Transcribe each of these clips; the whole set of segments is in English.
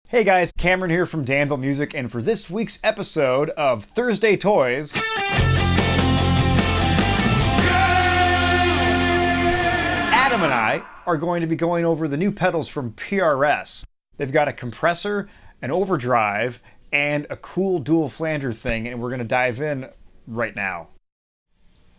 Hey guys, Cameron here from Danville Music, and for this week's episode of Thursday Toys, Adam and I are going to be going over the new pedals from PRS. They've got a compressor, an overdrive, and a cool dual flanger thing, and we're going to dive in right now.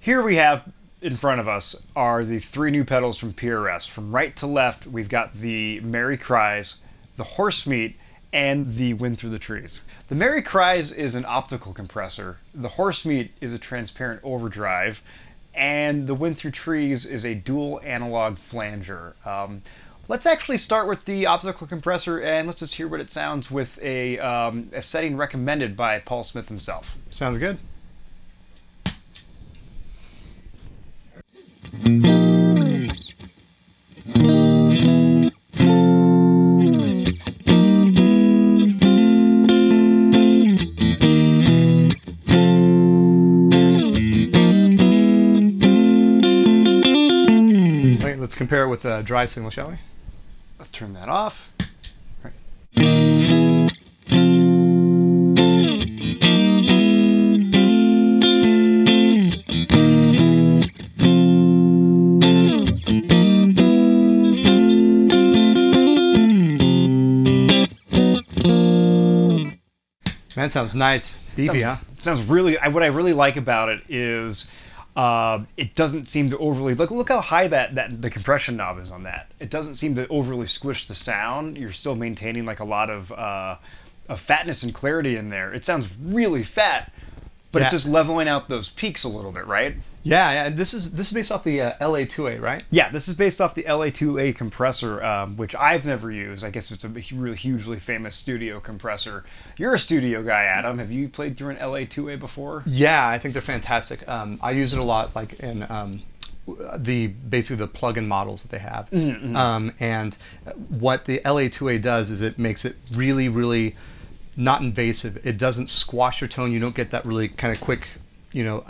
Here we have in front of us are the three new pedals from PRS. From right to left, we've got the Cries, the Horsemeat, and the Wind Through the Trees. The Cries is an optical compressor, the Horsemeat is a transparent overdrive, and the Wind Through Trees is a dual analog flanger. Let's actually start with the optical compressor, and let's just hear what it sounds with a setting recommended by Paul Smith himself. Sounds good. Let's compare it with a dry signal, shall we? Let's turn that off. Right. That sounds nice. Beefy, huh? Sounds really. What I really like about it is it doesn't seem to overly look how high that the compression knob is on that. It doesn't seem to overly squish the sound. You're still maintaining like a lot of fatness and clarity in there. It sounds really fat, but it's just leveling out those peaks a little bit, right? Yeah. This is based off the LA2A, right? Yeah, this is based off the LA2A compressor, which I've never used. I guess it's a really hugely famous studio compressor. You're a studio guy, Adam. Have you played through an LA2A before? Yeah, I think they're fantastic. I use it a lot, like in basically the plug-in models that they have. Mm-hmm. And what the LA2A does is it makes it really, really not invasive. It doesn't squash your tone. You don't get that really kind of quick,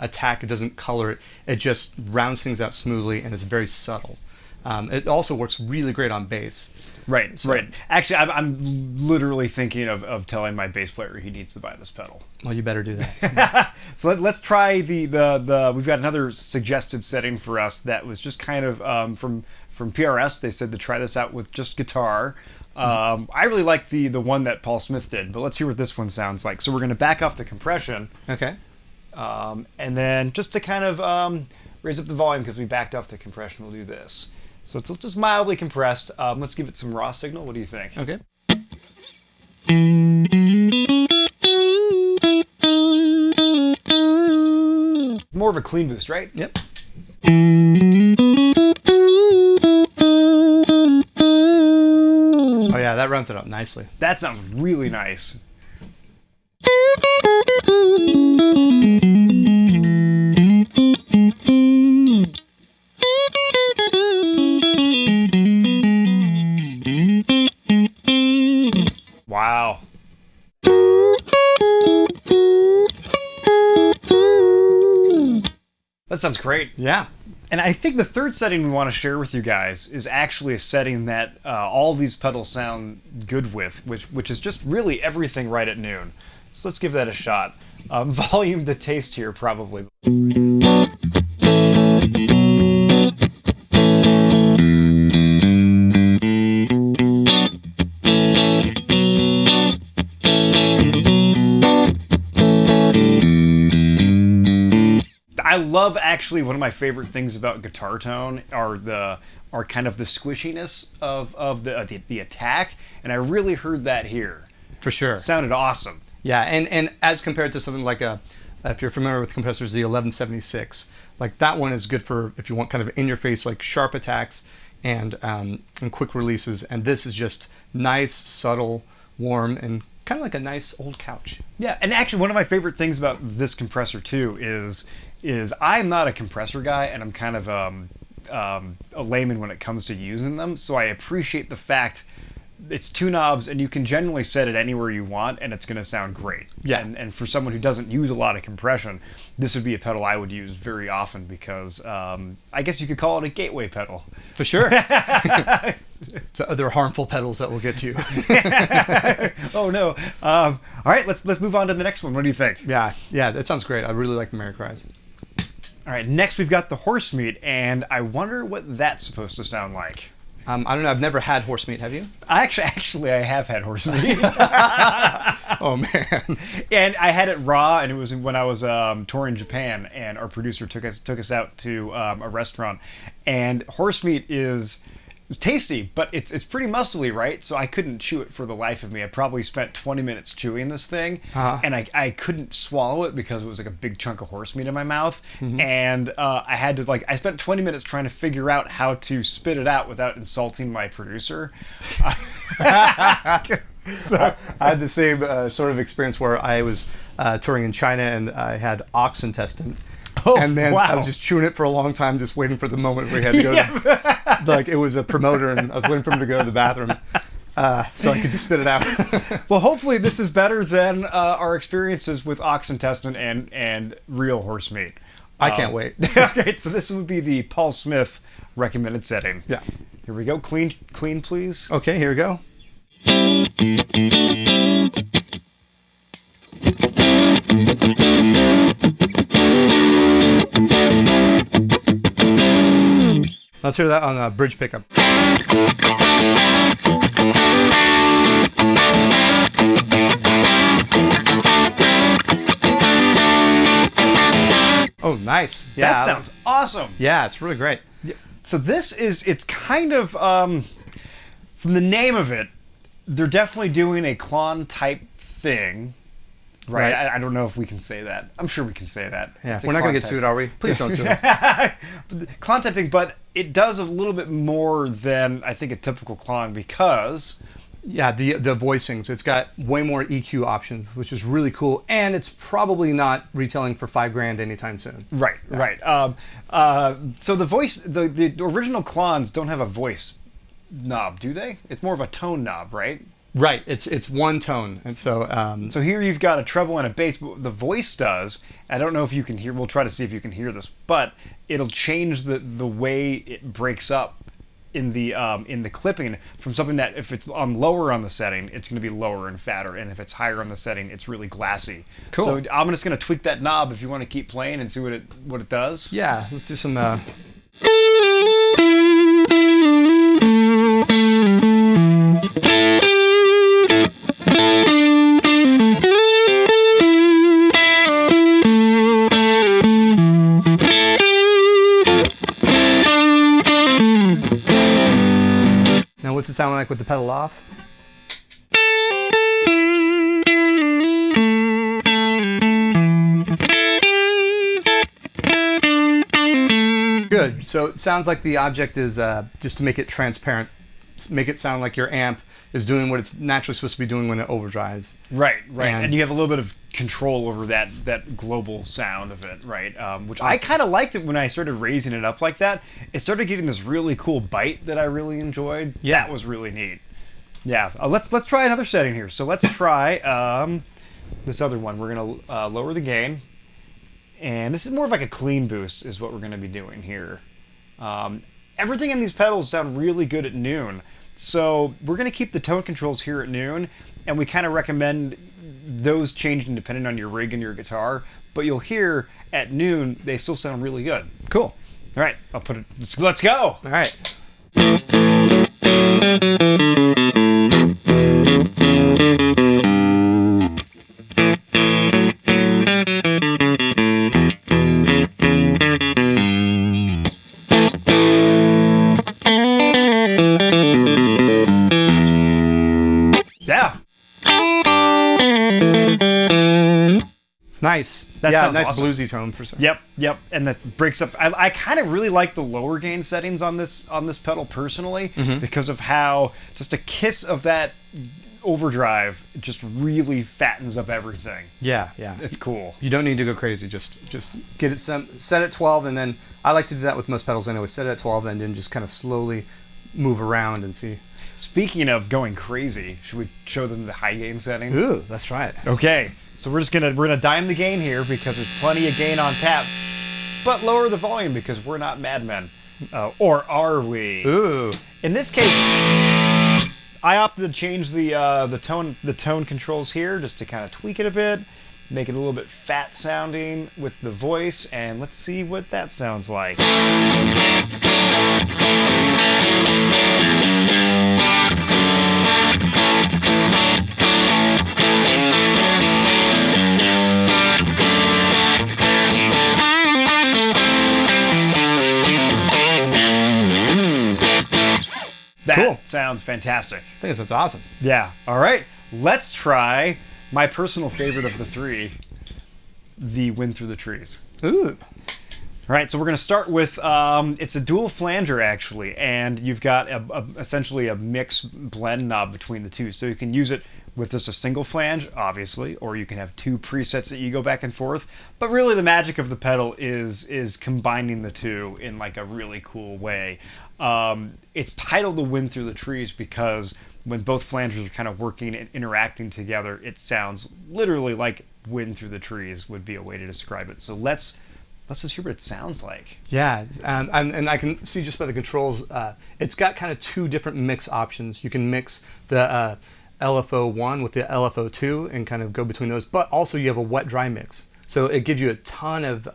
attack. It doesn't color it. It just rounds things out smoothly, and it's very subtle. It also works really great on bass. Right. Actually, I'm literally thinking of telling my bass player he needs to buy this pedal. Well, you better do that. So let's try the we've got another suggested setting for us that was just kind of from PRS. They said to try this out with just guitar. I really like the one that Paul Smith did, but let's hear what this one sounds like. So we're going to back off the compression. Okay. And then just to kind of raise up the volume because we backed off the compression, we'll do this. So it's just mildly compressed. Let's give it some raw signal. What do you think? Okay. More of a clean boost, right? Yep. Oh yeah, that runs it up nicely. That sounds really nice. Wow. That sounds great. Yeah. And I think the third setting we want to share with you guys is actually a setting that all these pedals sound good with, which is just really everything right at noon. So let's give that a shot. Volume to taste here, probably. I love actually one of my favorite things about guitar tone are kind of the squishiness of the attack, and I really heard that here. For sure. It sounded awesome. Yeah, and as compared to something like if you're familiar with compressors, the 1176, like that one is good for if you want kind of in your face like sharp attacks and quick releases, and this is just nice, subtle, warm, and kind of like a nice old couch. Yeah, and actually one of my favorite things about this compressor too is I'm not a compressor guy, and I'm kind of a layman when it comes to using them, so I appreciate the fact it's 2 knobs, and you can generally set it anywhere you want, and it's going to sound great. Yeah. And for someone who doesn't use a lot of compression, this would be a pedal I would use very often because I guess you could call it a gateway pedal. For sure. To other harmful pedals that we'll get to. Oh no! All right, let's move on to the next one. What do you think? Yeah, that sounds great. I really like the Cries. All right, next we've got the Horsemeat, and I wonder what that's supposed to sound like. I don't know. I've never had Horsemeat. Have you? Actually, I have had Horsemeat. Oh man! And I had it raw, and it was when I was touring Japan, and our producer took us out to a restaurant, and Horsemeat is tasty, but it's pretty muscly, right? So I couldn't chew it for the life of me. I probably spent 20 minutes chewing this thing, and I couldn't swallow it because it was like a big chunk of horse meat in my mouth, and I had to I spent 20 minutes trying to figure out how to spit it out without insulting my producer. So I had the same sort of experience where I was touring in China and I had ox intestine. Oh, and then wow. I was just chewing it for a long time, just waiting for the moment where he had to go. Like it was a promoter, and I was waiting for him to go to the bathroom, so I could just spit it out. Well, hopefully this is better than our experiences with ox intestine and real horse meat. I can't wait. Okay, so this would be the Paul Smith recommended setting. Yeah. Here we go. Clean, please. Okay, here we go. Let's hear that on a bridge pickup. Oh, nice. Yeah, That sounds awesome. Yeah, it's really great. So it's kind of, from the name of it, they're definitely doing a clon type thing. Right. I don't know if we can say that. I'm sure we can say that. Yeah. We're not going to get sued, are we? Please don't sue us. Clon type thing, but it does a little bit more than I think a typical clon because... Yeah, the voicings. It's got way more EQ options, which is really cool, and it's probably not retailing for $5,000 anytime soon. Right, yeah. Right. So the voice, the original clones don't have a voice knob, do they? It's more of a tone knob, right? Right. It's one tone, and so so here you've got a treble and a bass, but the voice does. I don't know if you can hear. We'll try to see if you can hear this, but it'll change the way it breaks up in the clipping from something that if it's on lower on the setting, it's going to be lower and fatter, and if it's higher on the setting, it's really glassy. Cool. So I'm just going to tweak that knob if you want to keep playing and see what it does. Yeah, let's do some. Now, what's it sound like with the pedal off? Good. So it sounds like the object is just to make it transparent, make it sound like your amp is doing what it's naturally supposed to be doing when it overdrives. Right. And you have a little bit of control over that global sound of it, right? Which awesome. I kind of liked it when I started raising it up like that. It started getting this really cool bite that I really enjoyed. Yeah. That was really neat. Yeah. Let's try another setting here. So let's try this other one. We're gonna lower the gain, and this is more of like a clean boost is what we're gonna be doing here. Everything in these pedals sound really good at noon. So we're going to keep the tone controls here at noon, and we kind of recommend those changing depending on your rig and your guitar. But you'll hear at noon, they still sound really good. Cool. All right, I'll put it, let's go. All right. Nice. That sounds nice awesome. Bluesy tone for some. Yep. And that breaks up. I kind of really like the lower gain settings on this pedal personally because of how just a kiss of that overdrive just really fattens up everything. Yeah. It's cool. You don't need to go crazy. Just get it set at 12, and then I like to do that with most pedals anyway. Set it at 12, and then just kind of slowly move around and see. Speaking of going crazy, should we show them the high gain setting? Ooh, let's try it. Okay, so we're gonna dime the gain here because there's plenty of gain on tap, but lower the volume because we're not madmen, or are we? Ooh. In this case, I opted to change the tone controls here just to kind of tweak it a bit, make it a little bit fat sounding with the voice, and let's see what that sounds like. That Cool. sounds fantastic. I think that's awesome. Yeah. All right. Let's try my personal favorite of the three, the Wind Through the Trees. Ooh. All right. So we're going to start with, it's a dual flanger actually, and you've got essentially a mix blend knob between the two. So you can use it with just a single flange, obviously, or you can have two presets that you go back and forth. But really the magic of the pedal is combining the two in like a really cool way. It's titled The Wind Through the Trees because when both flangers are kind of working and interacting together, it sounds literally like wind through the trees would be a way to describe it. So let's just hear what it sounds like. Yeah, and I can see just by the controls, it's got kind of two different mix options. You can mix the LFO1 with the LFO2 and kind of go between those, but also you have a wet-dry mix. So it gives you a ton of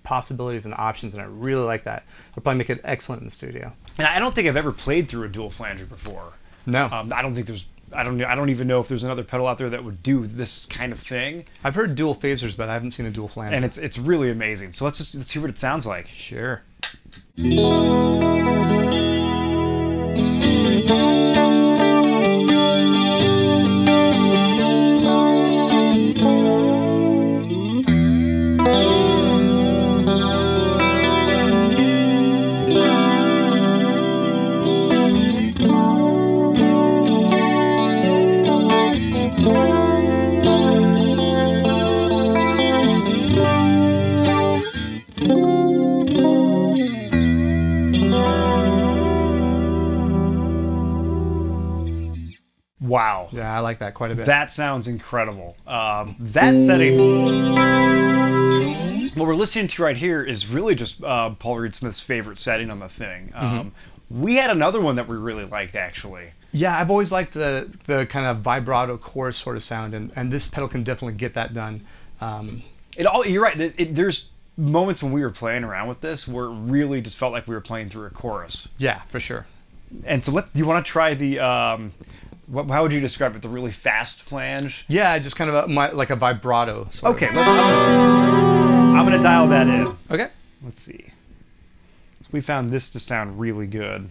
possibilities and options, and I really like that. It'll probably make it excellent in the studio. And I don't think I've ever played through a dual flanger before. No. I don't think there's. I don't even know if there's another pedal out there that would do this kind of thing. I've heard dual phasers, but I haven't seen a dual flanger. And it's really amazing. So let's hear what it sounds like. Sure. Wow. Yeah, I like that quite a bit. That sounds incredible. That setting, what we're listening to right here is really just Paul Reed Smith's favorite setting on the thing. We had another one that we really liked, actually. Yeah, I've always liked the kind of vibrato chorus sort of sound, and this pedal can definitely get that done. You're right. There's moments when we were playing around with this where it really just felt like we were playing through a chorus. Yeah, for sure. And so do you want to try the... how would you describe it? The really fast flange? Yeah, just kind of like a vibrato. Okay, I'm going to dial that in. Okay. Let's see. So we found this to sound really good.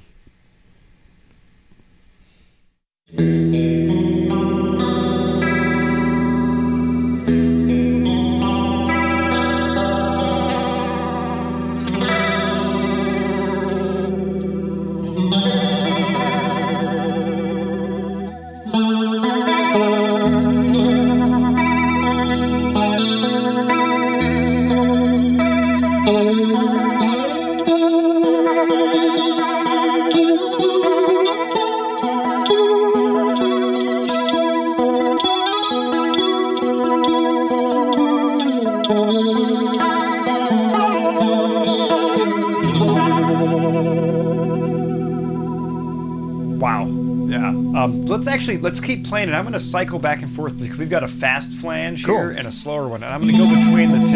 Wow. Yeah. Let's keep playing it. I'm going to cycle back and forth because we've got a fast flange here and a slower one. And I'm going to go between the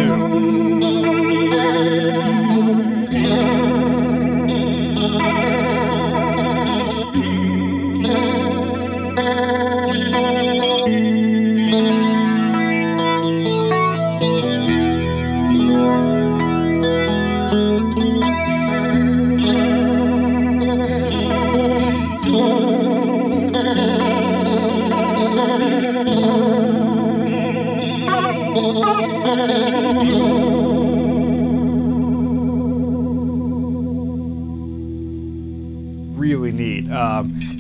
really neat.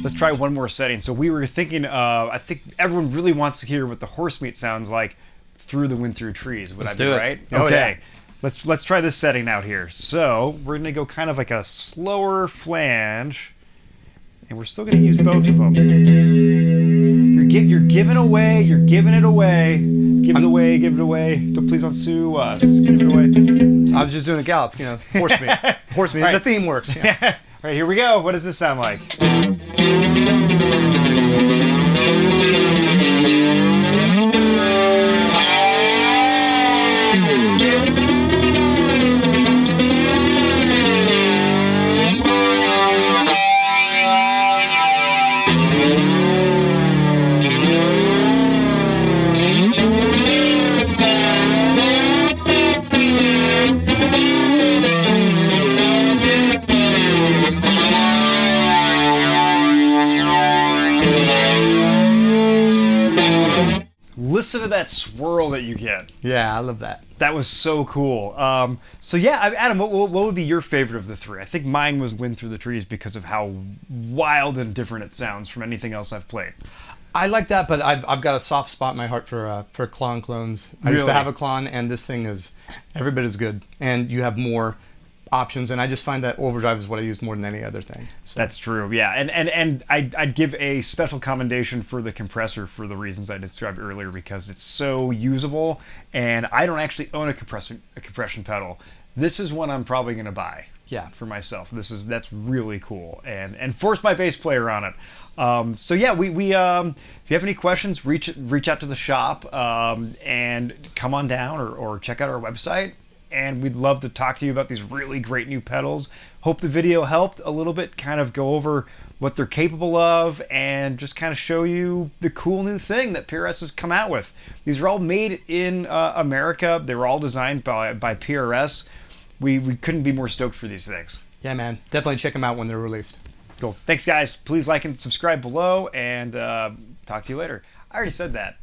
Let's try one more setting. So we were thinking, I think everyone really wants to hear what the Horsemeat sounds like through the Wind Through Trees. Would I be right? Oh, okay. Yeah. Let's try this setting out here. So we're gonna go kind of like a slower flange, and we're still going to use both of them. You're giving away. You're giving it away. Give it away. Give it away. Please don't sue us. Give it away. I was just doing a gallop, you know, horse meat. Horse meat. Right. The theme works. Yeah. All right, here we go. What does this sound like? Listen to that swirl that you get. Yeah, I love that. That was so cool. So yeah, Adam, what would be your favorite of the three? I think mine was Wind Through the Trees because of how wild and different it sounds from anything else I've played. I like that, but I've got a soft spot in my heart for Klon clones. I used to Really? have a Klon, and this thing is every bit as good. And you have more options, and I just find that Overdrive is what I use more than any other thing. So. That's true, yeah. And I'd give a special commendation for the compressor for the reasons I described earlier, because it's so usable, and I don't actually own a compression pedal. This is one I'm probably going to buy. Yeah. For myself. That's really cool, and force my bass player on it. So yeah, we if you have any questions, reach out to the shop, and come on down or check out our website. And we'd love to talk to you about these really great new pedals. Hope the video helped a little bit, kind of go over what they're capable of and just kind of show you the cool new thing that PRS has come out with. These are all made in America. They were all designed by PRS. We couldn't be more stoked for these things. Yeah, man. Definitely check them out when they're released. Cool. Thanks, guys. Please like and subscribe below, and talk to you later. I already said that.